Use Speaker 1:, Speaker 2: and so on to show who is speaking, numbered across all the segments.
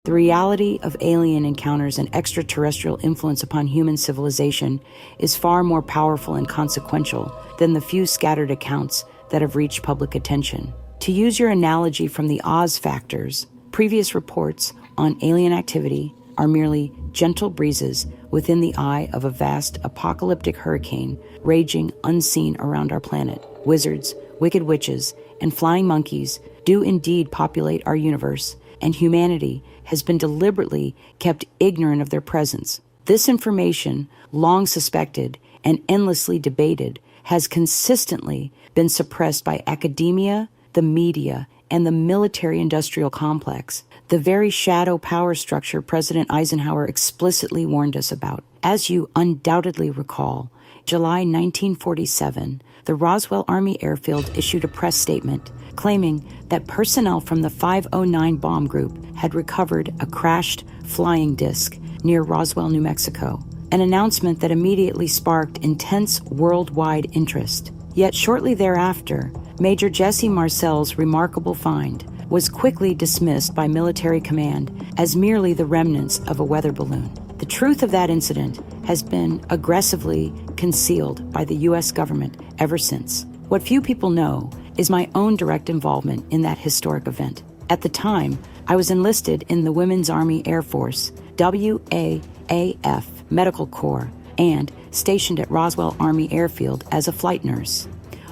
Speaker 1: The reality of alien encounters and extraterrestrial influence upon human civilization is far more powerful and consequential than the few scattered accounts that have reached public attention. To use your analogy from the Oz factors, previous reports on alien activity are merely gentle breezes within the eye of a vast apocalyptic hurricane raging unseen around our planet. Wizards, wicked witches, and flying monkeys do indeed populate our universe, and humanity has been deliberately kept ignorant of their presence. This information, long suspected and endlessly debated, has consistently been suppressed by academia, the media, and the military-industrial complex, the very shadow power structure President Eisenhower explicitly warned us about. As you undoubtedly recall, July 1947, the Roswell Army Airfield issued a press statement claiming that personnel from the 509 bomb group had recovered a crashed flying disc near Roswell, New Mexico, an announcement that immediately sparked intense worldwide interest. Yet shortly thereafter, Major Jesse Marcel's remarkable find was quickly dismissed by military command as merely the remnants of a weather balloon. The truth of that incident has been aggressively concealed by the U.S. government ever since. What few people know is my own direct involvement in that historic event. At the time, I was enlisted in the Women's Army Air Force, WAAF Medical Corps, and stationed at Roswell Army Airfield as a flight nurse.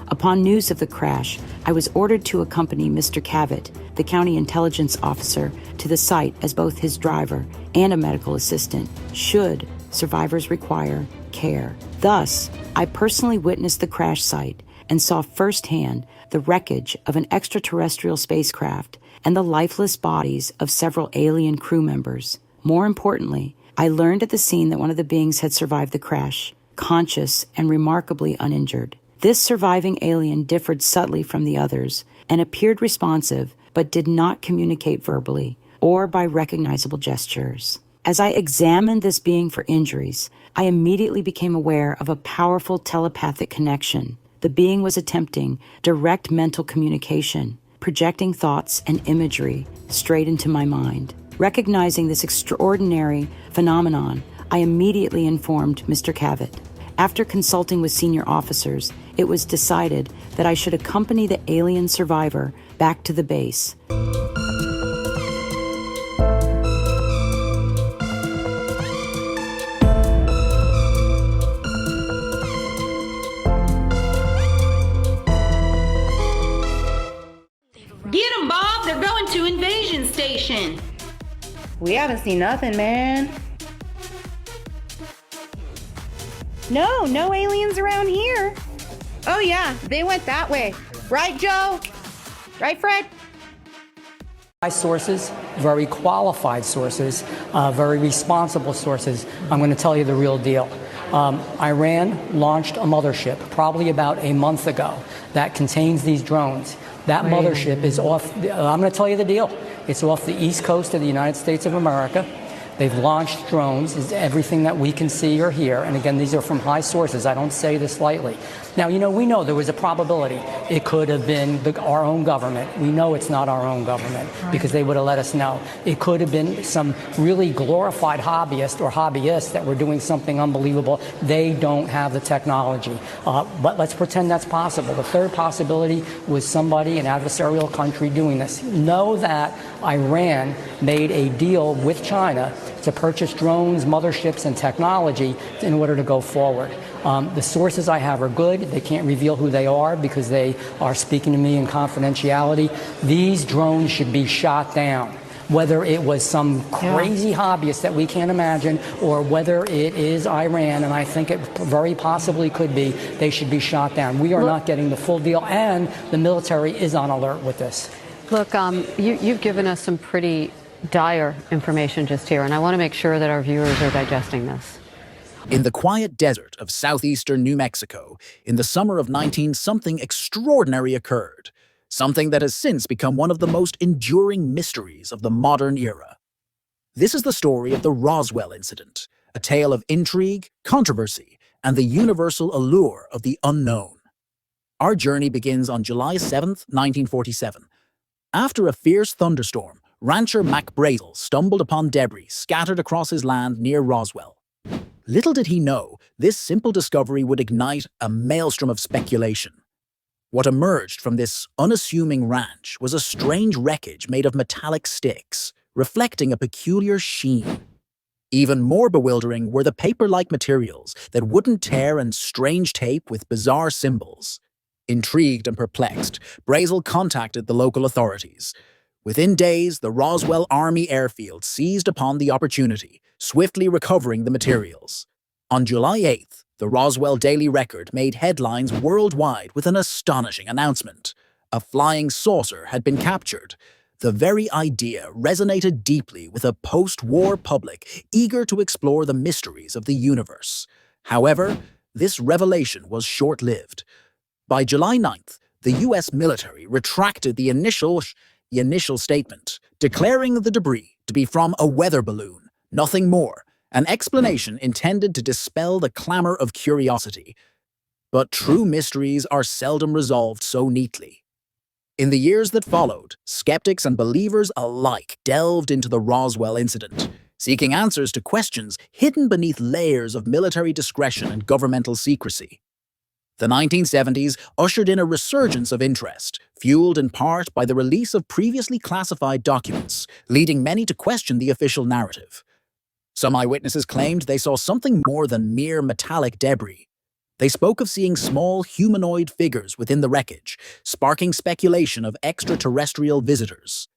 Speaker 1: Upon news of the crash, I was ordered to accompany Mr. Cavett, the county intelligence officer, to the site as both his driver and a medical assistant, should survivors require care. Thus, I personally witnessed the crash site and saw firsthand the wreckage of an extraterrestrial spacecraft and the lifeless bodies of several alien crew members. More importantly, I learned at the scene that one of the beings had survived the crash, conscious and remarkably uninjured. This surviving alien differed subtly from the others and appeared responsive, but did not communicate verbally or by recognizable gestures. As I examined this being for injuries, I immediately became aware of a powerful telepathic connection. The being was attempting direct mental communication, projecting thoughts and imagery straight into my mind. Recognizing this extraordinary phenomenon, I immediately informed Mr. Cavett. After consulting with senior officers, it was decided that I should accompany the alien survivor back to the base.
Speaker 2: Get them, Bob! They're going to Invasion Station!
Speaker 3: We haven't seen nothing, man. No aliens around here. Oh yeah, they went that way. Right, Joe? Right, Fred?
Speaker 4: Sources, very qualified sources, very responsible sources. I'm going to tell you the real deal. Iran launched a mothership probably about a month ago that contains these drones. That mothership is off, I'm going to tell you the deal. It's off the east coast of the United States of America. They've launched drones, is everything that we can see or hear. And again, these are from high sources. I don't say this lightly. Now, we know there was a probability it could have been our own government. We know it's not our own government because they would have let us know. It could have been some really glorified hobbyist or hobbyists that were doing something unbelievable. They don't have the technology. But let's pretend that's possible. The third possibility was somebody, an adversarial country, doing this. Know that Iran made a deal with China to purchase drones, motherships, and technology in order to go forward. The sources I have are good. They can't reveal who they are because they are speaking to me in confidentiality. These drones should be shot down. Whether it was some crazy hobbyist that we can't imagine or whether it is Iran, and I think it very possibly could be, they should be shot down. We are not getting the full deal, and the military is on alert with this.
Speaker 5: Look, you've given us some pretty dire information just here, and I want to make sure that our viewers are digesting this.
Speaker 6: In the quiet desert of southeastern New Mexico, in the summer of 19, something extraordinary occurred. Something that has since become one of the most enduring mysteries of the modern era. This is the story of the Roswell incident, a tale of intrigue, controversy, and the universal allure of the unknown. Our journey begins on July 7, 1947. After a fierce thunderstorm, rancher Mac Brazel stumbled upon debris scattered across his land near Roswell. Little did he know, this simple discovery would ignite a maelstrom of speculation. What emerged from this unassuming ranch was a strange wreckage made of metallic sticks, reflecting a peculiar sheen. Even more bewildering were the paper-like materials that wouldn't tear and strange tape with bizarre symbols. Intrigued and perplexed, Brazel contacted the local authorities. Within days, the Roswell Army Airfield seized upon the opportunity, swiftly recovering the materials. On July 8th, the Roswell Daily Record made headlines worldwide with an astonishing announcement. A flying saucer had been captured. The very idea resonated deeply with a post-war public eager to explore the mysteries of the universe. However, this revelation was short-lived. By July 9th, the U.S. military retracted the initial statement, declaring the debris to be from a weather balloon, nothing more, an explanation intended to dispel the clamor of curiosity. But true mysteries are seldom resolved so neatly. In the years that followed, skeptics and believers alike delved into the Roswell incident, seeking answers to questions hidden beneath layers of military discretion and governmental secrecy. The 1970s ushered in a resurgence of interest, fueled in part by the release of previously classified documents, leading many to question the official narrative. Some eyewitnesses claimed they saw something more than mere metallic debris. They spoke of seeing small humanoid figures within the wreckage, sparking speculation of extraterrestrial visitors.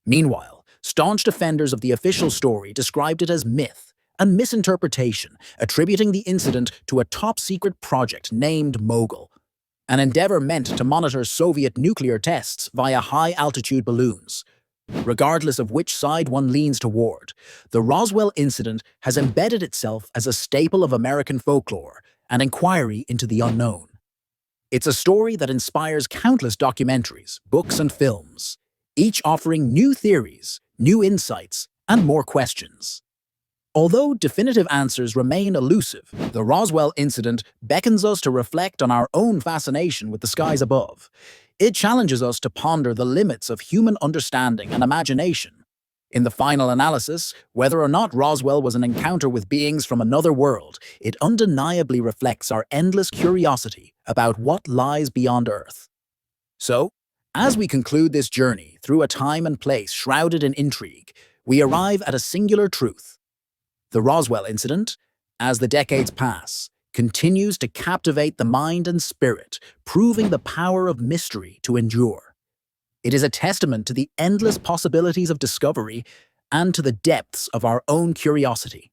Speaker 6: Meanwhile, staunch defenders of the official story described it as myth and misinterpretation, attributing the incident to a top-secret project named Mogul, an endeavor meant to monitor Soviet nuclear tests via high-altitude balloons. Regardless of which side one leans toward, the Roswell incident has embedded itself as a staple of American folklore, an inquiry into the unknown. It's a story that inspires countless documentaries, books, and films, each offering new theories, new insights, and more questions. Although definitive answers remain elusive, the Roswell incident beckons us to reflect on our own fascination with the skies above. It challenges us to ponder the limits of human understanding and imagination. In the final analysis, whether or not Roswell was an encounter with beings from another world, it undeniably reflects our endless curiosity about what lies beyond Earth. So, as we conclude this journey through a time and place shrouded in intrigue, we arrive at a singular truth. The Roswell incident, as the decades pass, continues to captivate the mind and spirit, proving the power of mystery to endure. It is a testament to the endless possibilities of discovery and to the depths of our own curiosity.